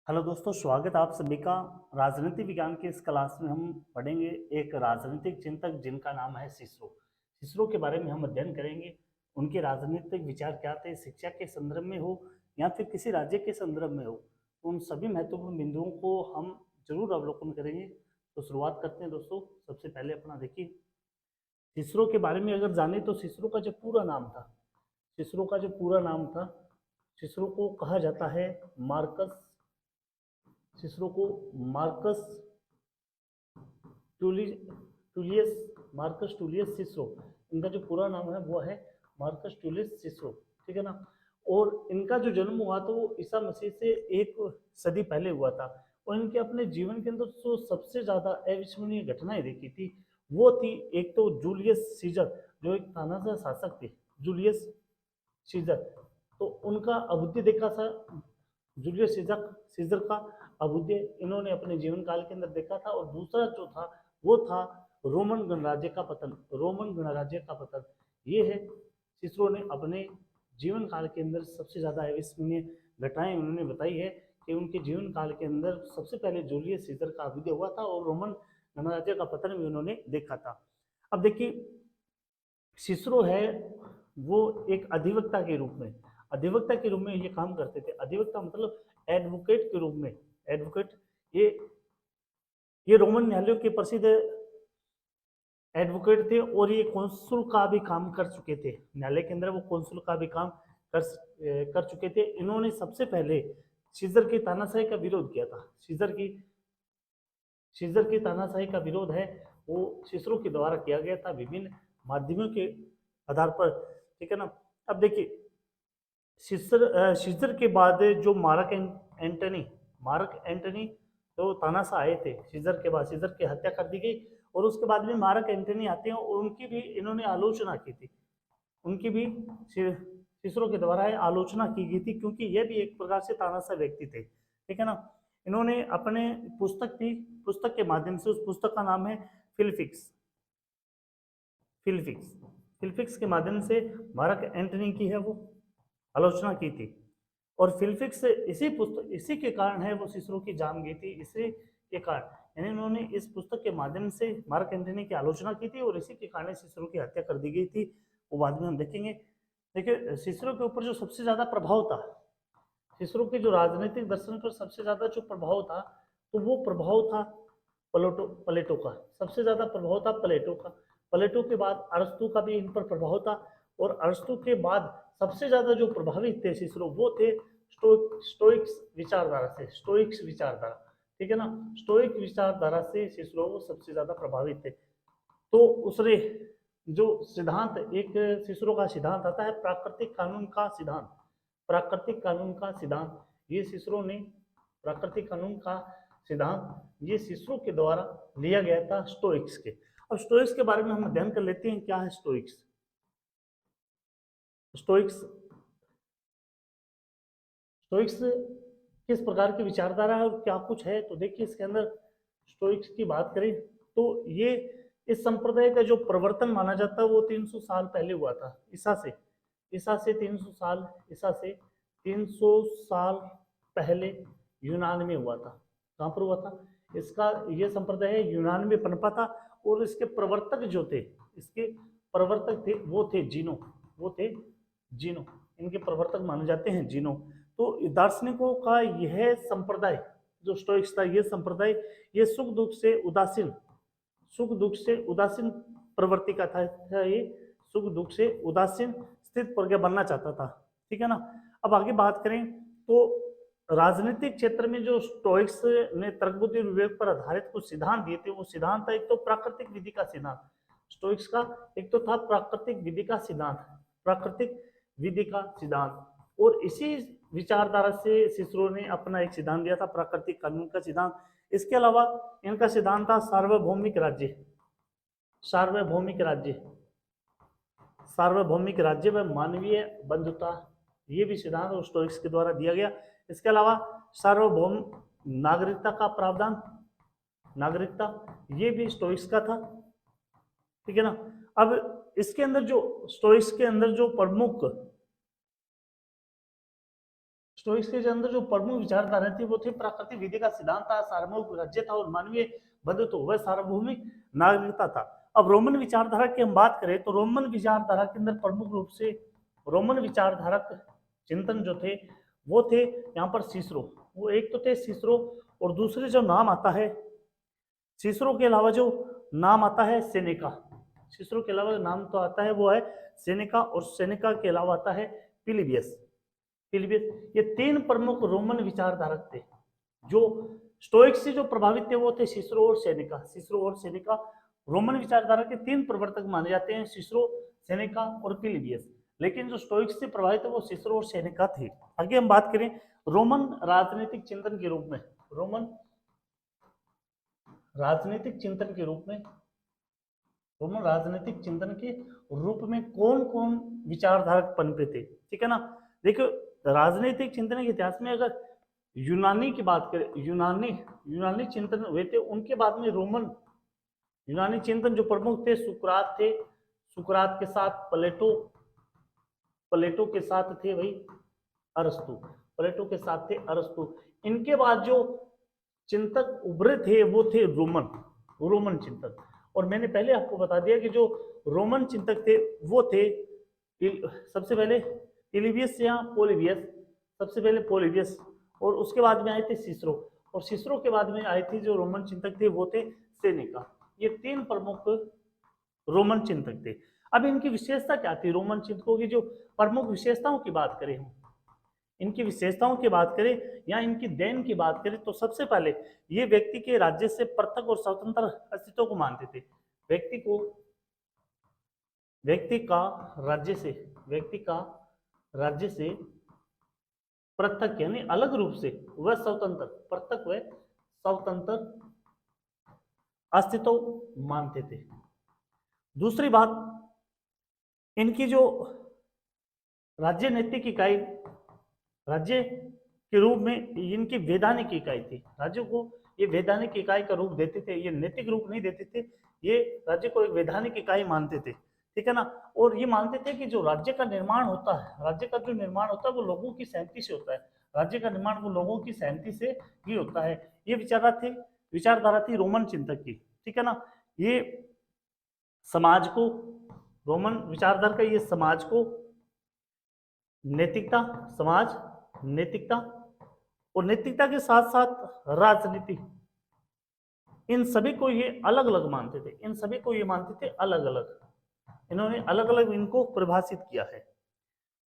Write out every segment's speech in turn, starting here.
Hello दोस्तों, स्वागत है आप सभी का। राजनीति विज्ञान के इस क्लास में हम पढ़ेंगे एक राजनीतिक चिंतक जिनका नाम है सिसरो। सिसरो के बारे में हम अध्ययन करेंगे। उनके राजनीतिक विचार क्या थे, शिक्षा के संदर्भ में हो या फिर किसी राज्य के संदर्भ में हो, तो उन सभी महत्वपूर्ण बिंदुओं को हम जरूर अवलोकन करेंगे। तो शुरुआत करते हैं दोस्तों। सबसे पहले अपना देखिए, सिसरो के बारे में अगर जाने तो सिसरो का जो पूरा नाम था, सिसरो का जो पूरा नाम था, सिसरो को कहा जाता है मार्कस, सिसरो को मार्कस टूलियस मार्कस टूलियस सिसरो, इनका जो पूरा नाम है वो है मार्कस टूलियस सिसरो। ठीक है ना। और इनका जो जन्म हुआ तो वो ईसा मसीह से एक सदी पहले हुआ था। और इनके अपने जीवन के अंदर जो सबसे ज्यादा अविस्मरणीय घटनाएं देखी थी वो थी, एक तो जूलियस सीजर, जो एक तानाशाह शासक थे, जूलियस सीजर। तो उनका अबुद्धि देखा था, जूलियस सीजर सीजर का अबुद्धि इन्होंने अपने जीवन काल के अंदर देखा था। और दूसरा जो था वो था रोमन गणराज्य का पतन, रोमन गणराज्य का पतन। ये है सिसरो ने अपने जीवन काल के अंदर सबसे ज्यादा अविस्मरणीय घटनाएं उन्होंने बताई है कि उनके जीवन काल के अंदर सबसे पहले जूलियस सीजर का अभ्युदय हुआ था और रोमन गणराज्य का पतन भी उन्होंने देखा था। अब देखिए, सिसरो है वो एक अधिवक्ता के रूप में, अधिवक्ता के रूप में ये काम करते थे। अधिवक्ता मतलब एडवोकेट के रूप में, एडवोकेट। ये ये रोमन न्यायालयों के प्रसिद्ध एडवोकेट थे और ये कौंसुल का भी काम कर चुके थे। न्यायालय के अंदर वो कौंसुल का भी काम कर चुके थे। इन्होंने सबसे पहले सीजर की तानाशाही का विरोध किया था। सीजर की तानाशाही का विरोध है वो सिसरो के द्वारा किया गया था विभिन्न माध्यमों के आधार पर। ठीक है ना। अब देखिए, सीजर के बाद जो मार्क एंटनी तो तानाशाह आए थे। सीजर के बाद सीजर की हत्या कर दी गई और उसके बाद में मार्क एंटनी आते हैं और उनकी भी इन्होंने आलोचना की थी। उनकी भी सिसरो के द्वारा आलोचना की गई थी क्योंकि ये भी एक प्रकार से तानाशाह व्यक्ति थे। ठीक है ना। इन्होंने अपने पुस्तक थी, पुस्तक के माध्यम से, उस पुस्तक का नाम है फिलफिक्स, फिलफिक्स फिलफिक्स के माध्यम से मार्क एंटनी की है वो आलोचना की थी। और फिलफिक्स इसी पुस्तक, इसी के कारण है वो सिसरो की जान गई थी, इसी के कारण, यानी उन्होंने इस पुस्तक के माध्यम से मार्क एंटनी की आलोचना की थी और इसी के कारण सिसरो की हत्या कर दी गई थी। वो बाद में हम देखेंगे। देखिए, सिसरो के ऊपर जो सबसे ज्यादा प्रभाव था, सिसरो के जो राजनीतिक दर्शन पर सबसे ज्यादा जो प्रभाव था, तो वो प्रभाव था प्लेटो का। सबसे ज्यादा प्रभाव था प्लेटो का। प्लेटो के बाद अरस्तु का भी इन पर प्रभाव था। और अरस्तु के बाद सबसे ज्यादा जो प्रभावित थे सिसरो वो थे स्टोइक्स विचारधारा से, स्टोइक्स विचारधारा। ठीक है ना। स्टोइक विचारधारा से सिसरो सबसे ज्यादा प्रभावित थे। तो उसने जो सिद्धांत, एक सिसरो का सिद्धांत आता है प्राकृतिक कानून का सिद्धांत, प्राकृतिक कानून का सिद्धांत, ये सिसरो ने, प्राकृतिक कानून का सिद्धांत ये सिसरो के द्वारा लिया गया था स्टोइक्स के। अब स्टोइक्स के बारे में हम अध्ययन कर लेते हैं, क्या है स्टोइक्स। स्टोइक्स स्टोइक्स किस प्रकार की विचारधारा है और क्या कुछ है, तो देखिए इसके अंदर स्टोइक्स की बात करें तो ये इस संप्रदाय का जो प्रवर्तन माना जाता है वो 300 साल पहले हुआ था, ईसा से 300 साल, ईसा से 300 साल पहले यूनान में हुआ था। कहाँ पर हुआ था इसका, ये संप्रदाय यूनान में पनपा था। और इसके प्रवर्तक जो थे, इसके प्रवर्तक थे वो थे जीनो, वो थे जीनो, इनके प्रवर्तक माने जाते हैं जीनो। तो दार्शनिकों का यह संप्रदाय जो स्टोइक्स था, यह संप्रदाय ये सुख दुख से उदासीन, सुख दुख से उदासीन प्रवृत्ति का था। ये सुख दुख से उदासीन स्थित प्रज्ञ बनना चाहता था। ठीक है ना। अब आगे बात करें तो राजनीतिक क्षेत्र में जो स्टोइक्स ने तर्क बुद्धि विवेक पर आधारित कुछ सिद्धांत दिए थे, वो सिद्धांत था एक तो प्राकृतिक विधि का सिद्धांत, स्टोइक्स का एक तो था प्राकृतिक विधि का सिद्धांत, प्राकृतिक विधि का सिद्धांत। और इसी विचारधारा से सिसरो ने अपना एक सिद्धांत दिया था प्राकृतिक कानून का सिद्धांत। इसके अलावा इनका सिद्धांत था सार्वभौमिक राज्य, सार्वभौमिक राज्य, सार्वभौमिक राज्य व मानवीय बंधुता, ये भी सिद्धांत स्टोइक्स के द्वारा दिया गया। इसके अलावा सार्वभौम नागरिकता का प्रावधान, नागरिकता, ये भी स्टोइक्स का था। ठीक है ना। अब इसके अंदर जो स्टोइक्स के अंदर जो प्रमुख, स्टोइक्स के अंदर जो प्रमुख विचारधारा थी वो थी प्राकृतिक विधि का सिद्धांत था, सार्वभौमिक राज्य था और मानवीय बंधुत्व व सार्वभौमिक नागरिकता था। अब रोमन विचारधारा की हम बात करें तो रोमन विचारधारा के अंदर प्रमुख रूप से रोमन विचारधारक चिंतन जो थे वो थे यहाँ पर सिसरो, वो एक तो थे सिसरो और दूसरे जो नाम आता है सिसरो के अलावा जो नाम आता है सेनेका, सिसरो के अलावा नाम तो आता है वो है सेनेका और सेनेका के अलावा आता है पिलिबियस। पिलिबियस ये तीन प्रमुख रोमन विचारधारक थे। जो स्टोइक्स से जो प्रभावित थे वो थे सिसरो और सेनेका। सिसरो और सेनेका रोमन विचारधारा के तीन प्रवर्तक माने जाते हैं, सिसरो, सेनेका और पिलिबियस। लेकिन जो स्टोइक्स से प्रभावित है वो सिसरो और सेनेका थे। आगे हम बात करें रोमन राजनीतिक चिंतन के रूप में, रोमन राजनीतिक चिंतन के रूप में, रोमन राजनीतिक चिंतन के रूप में कौन कौन विचारधारक पनपे थे, ठीक है ना। देखो राजनीतिक चिंतन के इतिहास में अगर यूनानी की बात करें, यूनानी चिंतन हुए थे, उनके बाद में रोमन यूनानी चिंतन जो प्रमुख थे सुकरात थे, सुकरात के साथ प्लेटो, प्लेटो के साथ थे भाई अरस्तु, प्लेटो के साथ थे अरस्तु। इनके बाद जो चिंतक उभरे थे वो थे रोमन चिंतक। और मैंने पहले आपको बता दिया कि जो रोमन चिंतक थे वो थे सबसे पहले पिलिबियस या पोलिबियस, सबसे पहले पोलिबियस और उसके बाद में आए थे सिसरो, और सिसरो के बाद में आए थे जो रोमन चिंतक थे वो थे सेनेका। ये तीन प्रमुख रोमन चिंतक थे। अब इनकी विशेषता क्या थी, रोमन चिंतकों की जो प्रमुख विशेषताओं की बात करें हम, इनकी विशेषताओं की बात करें या इनकी देन की बात करें तो सबसे पहले ये व्यक्ति के राज्य से पृथक और स्वतंत्र अस्तित्व को मानते थे। व्यक्ति का राज्य से पृथक यानी अलग रूप से वह स्वतंत्र, पृथक व स्वतंत्र अस्तित्व मानते थे। दूसरी बात, इनकी जो राज्य नैतिक इकाई, राज्य के रूप में इनकी वैधानिक इकाई थी, राज्य को ये वैधानिक इकाई का रूप देते थे, ये नैतिक रूप नहीं देते थे, ये राज्य को एक वैधानिक इकाई मानते थे, ठीक है ना। और ये मानते थे कि जो राज्य का निर्माण होता है, राज्य का जो निर्माण होता है वो लोगों की सहमति से होता है, राज्य का निर्माण वो लोगों की सहमति से ही होता है। ये विचारधारा थी रोमन चिंतक की, ठीक है ना। ये समाज को, रोमन विचारधारा का ये समाज को नैतिकता, समाज नैतिकता और नैतिकता के साथ साथ राजनीति, इन सभी को ये अलग अलग मानते थे, इन सभी को ये मानते थे अलग अलग, इन्होंने अलग अलग इनको परिभाषित किया है।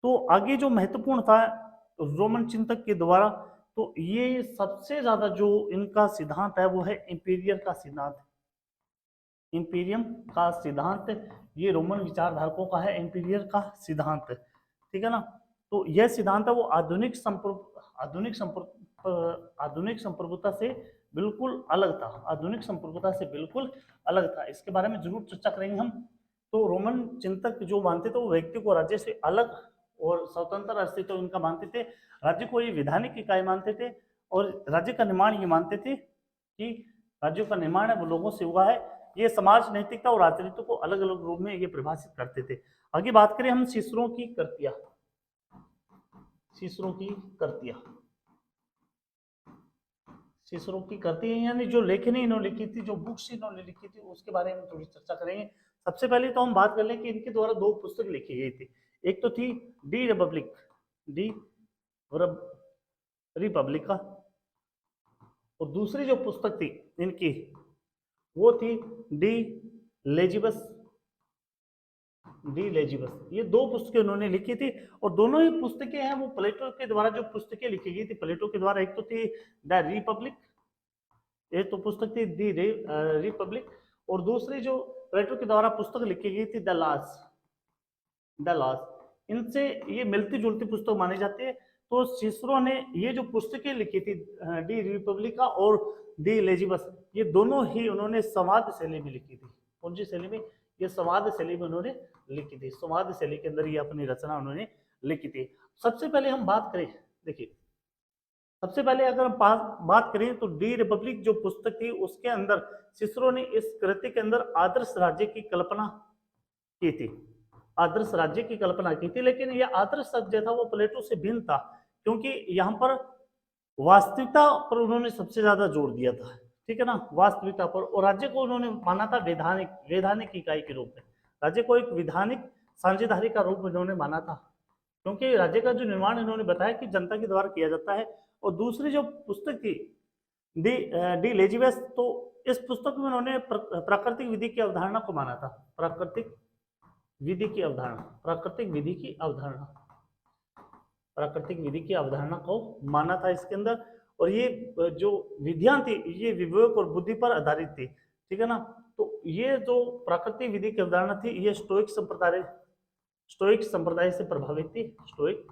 तो आगे जो महत्वपूर्ण था रोमन चिंतक के द्वारा, तो ये सबसे ज्यादा जो इनका सिद्धांत है वो है इंपीरियर का सिद्धांत, इंपीरियम का सिद्धांत ये रोमन विचारधारकों का है, इंपीरियर का सिद्धांत, ठीक है ना। तो यह सिद्धांत है वो आधुनिक संप्रभुता से बिल्कुल अलग था, आधुनिक संप्रभुता से बिल्कुल अलग था। इसके बारे में जरूर चर्चा करेंगे हम। तो रोमन चिंतक जो मानते थे वो व्यक्ति को राज्य से अलग और स्वतंत्र अस्तित्व इनका मानते थे, राज्य को ये वैधानिक इकाई मानते थे और राज्य का निर्माण ये मानते थे कि राज्यों का निर्माण है वो लोगों से हुआ है। ये समाज नैतिकता और राजनीति को अलग अलग रूप में ये परिभाषित करते थे। आगे बात करें हम सिसरो की कृतियां, सिसरो की कृतियां, सिसरो की कृतियां यानी जो लेखनी इन्होंने लिखी थी, जो बुक्स इन्होंने लिखी थी उसके बारे में थोड़ी चर्चा करेंगे। सबसे पहले तो हम बात कर लें कि इनके द्वारा दो पुस्तक लिखी गई थी, एक तो थी डी रिपब्लिका और दूसरी जो पुस्तक थी इनकी वो थी डी लेजिबस। ये दो पुस्तकें उन्होंने लिखी थी और दोनों ही पुस्तकें हैं वो प्लेटो के द्वारा जो पुस्तकें लिखी गई थी प्लेटो के द्वारा, एक तो थी द रिपब्लिक, एक तो पुस्तक थी दी रिपब्लिक और दूसरी जो प्लेटो के द्वारा पुस्तक लिखी गई थी द लॉस। इनसे ये मिलती जुलती पुस्तक मानी जाती है। तो सिसरो ने ये जो पुस्तकें लिखी थी डी रिपब्लिका और डी लेजिबस, ये दोनों ही उन्होंने संवाद शैली में लिखी थी। कौन सी शैली में? ये संवाद शैली में उन्होंने लिखी थी, संवाद शैली के अंदर ये अपनी रचना उन्होंने लिखी थी। सबसे पहले हम बात करें, देखिए सबसे पहले अगर हम बात करें तो डी रिपब्लिक जो पुस्तक थी उसके अंदर सिसरो ने इस कृति के अंदर आदर्श राज्य की कल्पना की थी, आदर्श राज्य की कल्पना की थी। लेकिन यह आदर्श राज्य था वो प्लेटो से भिन्न था, क्योंकि यहाँ पर वास्तविकता पर उन्होंने सबसे ज्यादा जोर दिया था, ठीक है ना, वास्तविकता पर। और राज्य को उन्होंने माना था वैधानिक इकाई के रूप में, राज्य को एक विधानिक साझेदारी का रूप उन्होंने माना था, क्योंकि राज्य का जो निर्माण इन्होंने बताया कि जनता के द्वारा किया जाता है। और दूसरी जो पुस्तक थी डी डी लेजिवस, तो इस पुस्तक में उन्होंने प्राकृतिक विधि की अवधारणा को माना था, प्राकृतिक विधि की अवधारणा, प्राकृतिक विधि की अवधारणा, प्राकृतिक विधि की अवधारणा को माना था इसके अंदर। और ये जो विधियां थी ये विवेक और बुद्धि पर आधारित थी, ठीक है ना। तो ये जो प्राकृतिक विधि की अवधारणा थी ये स्टोइक संप्रदाय से प्रभावित थी, स्टोइक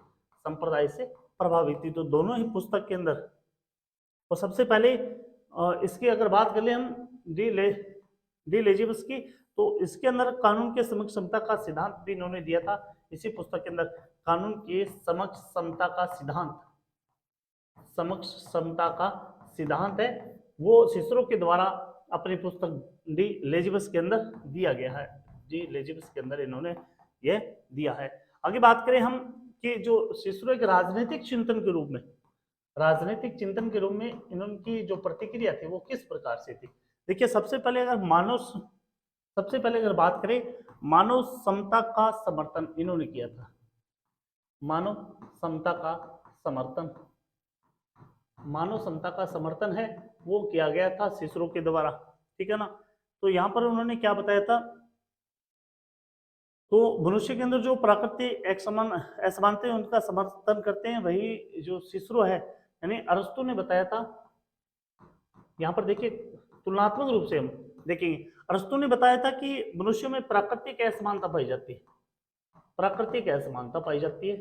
संप्रदाय से प्रभावित थी। तो दोनों ही पुस्तक के अंदर, और सबसे पहले इसकी अगर बात कर ले हम डी लेजिबस की, तो इसके अंदर कानून के समक्ष समता का सिद्धांत भी इन्होंने दिया था। इसी पुस्तक के अंदर कानून के समक्ष समता का सिद्धांत, समक्ष समता का सिद्धांत है वो सिसरो के द्वारा अपनी पुस्तक डी लेजिबस के अंदर दिया गया है, डी लेजिबस के अंदर इन्होंने ये दिया है। आगे बात करें हम कि जो सिसरो एक राजनीतिक चिंतन के रूप में, राजनीतिक चिंतन के रूप में इनकी जो प्रतिक्रिया थी वो किस प्रकार से थी। देखिए सबसे पहले अगर बात करें मानव समता का समर्थन इन्होंने किया था, मानव समता का समर्थन, मानव समता का समर्थन है वो किया गया था सिसरो के द्वारा, ठीक है ना। तो यहाँ पर उन्होंने क्या बताया था, तो मनुष्य के अंदर जो प्राकृतिक असमानता है उनका समर्थन करते हैं, वही जो सिसरो है यानी अरस्तु ने बताया था। यहाँ पर देखिए तुलनात्मक रूप से हम देखेंगे, अरस्तु ने बताया था कि मनुष्य में प्राकृतिक असमानता पाई जाती है, प्राकृतिक असमानता पाई जाती है,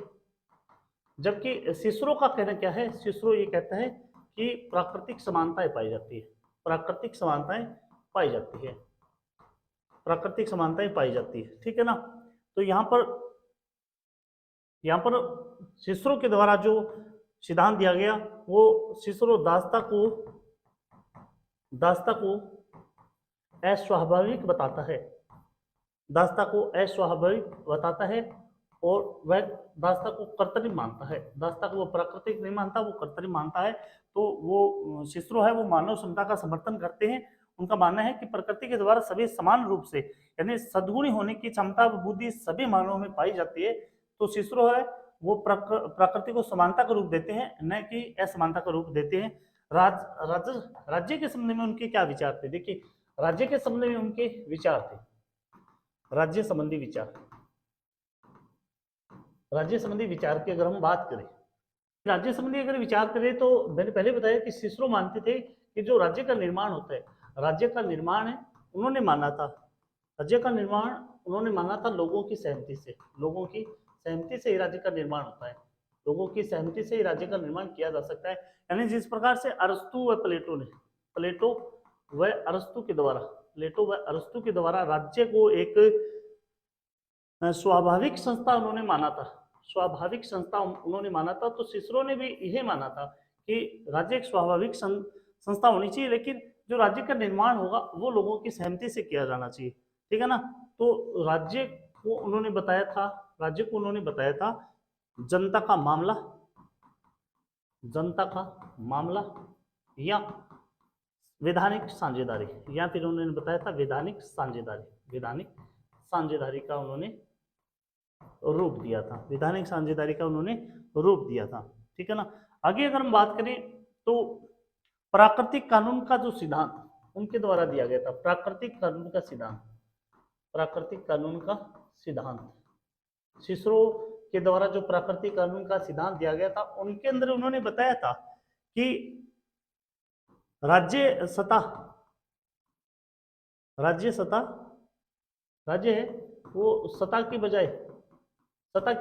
जबकि सिसरो का कहना क्या है, सिसरो ये कहता है कि प्राकृतिक समानताएं पाई जाती है, प्राकृतिक समानताएं पाई जाती है, प्राकृतिक समानताएं पाई जाती है, ठीक है ना। तो यहाँ पर सिसरो के द्वारा जो सिद्धांत दिया गया वो सिसरो दास्ता को अस्वाभाविक बताता है, दास्ता को अस्वाभाविक बताता है, और वह दास्ता को कर्तरी मानता है, दास्ता को वो प्राकृतिक नहीं मानता, वो कर्तरी मानता है। तो वो सिसरो है वो मानव क्षमता का समर्थन करते हैं। उनका मानना है कि प्रकृति के द्वारा सभी समान रूप से यानी सद्गुणी होने की क्षमता बुद्धि सभी मानवों में पाई जाती है। तो सिसरो है वो प्रकृति को समानता का रूप देते हैं, न कि असमानता का रूप देते हैं। राज्य के संबंध में उनके क्या विचार थे, देखिए राज्य के संबंध में उनके विचार थे, राज्य संबंधी विचार, राज्य संबंधी विचार की अगर हम बात करें, राज्य संबंधी अगर विचार करें तो मैंने पहले बताया कि सिसरो मानते थे कि जो राज्य का निर्माण होता है, राज्य का निर्माण है उन्होंने माना था, राज्य का निर्माण उन्होंने माना था लोगों की सहमति से, लोगों की सहमति से ही राज्य का निर्माण होता है, लोगों की सहमति से ही राज्य का निर्माण किया जा सकता है। यानी जिस प्रकार से अरस्तु व प्लेटो व अरस्तु के द्वारा राज्य को एक स्वाभाविक संस्था उन्होंने माना था, स्वाभाविक संस्था उन्होंने माना था। तो सिसरो ने भी यही माना था कि राज्य एक स्वाभाविक संस्था होनी चाहिए, लेकिन जो राज्य का निर्माण होगा वो लोगों की सहमति से किया जाना चाहिए, ठीक है ना। तो राज्य को उन्होंने बताया था जनता का मामला या वैधानिक साझेदारी, या फिर उन्होंने बताया था वैधानिक साझेदारी का उन्होंने रूप दिया था, वैधानिक साझेदारी का उन्होंने रूप दिया था, ठीक है ना। आगे अगर हम बात करें तो प्राकृतिक कानून का जो सिद्धांत उनके द्वारा दिया गया था, प्राकृतिक कानून का सिद्धांत सिसरो के द्वारा जो प्राकृतिक कानून का सिद्धांत दिया गया था, उनके अंदर उन्होंने बताया था कि राज्य है वो सत्ता की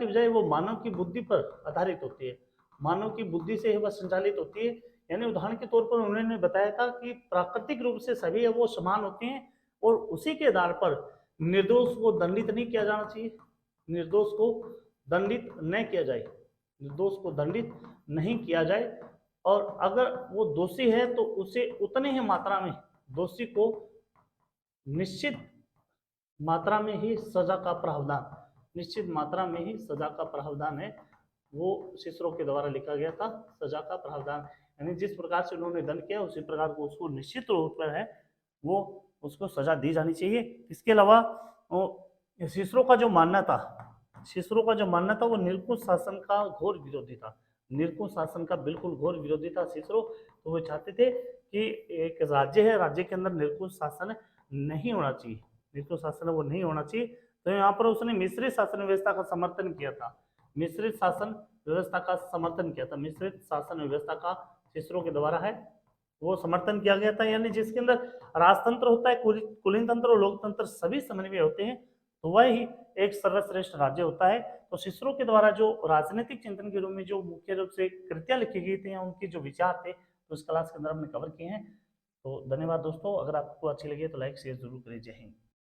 बजाय वो मानव की बुद्धि पर आधारित होती है, मानव की बुद्धि से वह संचालित होती है। यानी उदाहरण के तौर पर उन्होंने बताया था कि प्राकृतिक रूप से सभी वो समान होते हैं और उसी के आधार पर निर्दोष को दंडित नहीं किया जाना चाहिए, निर्दोष को दंडित नहीं किया जाए, और अगर वो दोषी है तो उसे उतनी ही मात्रा में दोषी को निश्चित मात्रा में ही सजा का प्रावधान है। वो सिसरो के द्वारा लिखा गया था। सजा का प्रावधान, यानी जिस प्रकार से उन्होंने दंड किया उसी प्रकार को उसको निश्चित रूप पर है वो उसको सजा दी जानी चाहिए। इसके अलावा सिसरो का जो मानना था, सिसरो का जो मानना था वो निरंकुश शासन का घोर विरोधी था। निरंकुश शासन का बिल्कुल घोर विरोधी था सिसरो। तो वो चाहते थे कि एक राज्य है, राज्य के अंदर निरंकुश शासन नहीं होना चाहिए, निरंकुश शासन है वो नहीं होना चाहिए। तो यहाँ पर उसने मिश्रित शासन व्यवस्था का समर्थन किया था, मिश्रित शासन व्यवस्था का समर्थन किया था। मिश्रित शासन व्यवस्था का सिसरो के द्वारा है वो समर्थन किया गया था, यानी जिसके अंदर राजतंत्र होता है, कुलीन तंत्र और लोकतंत्र सभी समन्वय होते हैं, तो वह ही एक सर्वश्रेष्ठ राज्य होता है। तो सिसरो के द्वारा जो राजनीतिक चिंतन के रूप में जो मुख्य रूप से कृतियां लिखी गई थी या उनके जो विचार थे, तो इस क्लास के अंदर हमने कवर किए हैं। तो धन्यवाद दोस्तों, अगर आपको अच्छी लगी तो लाइक शेयर जरूर करिए। जय हिंद।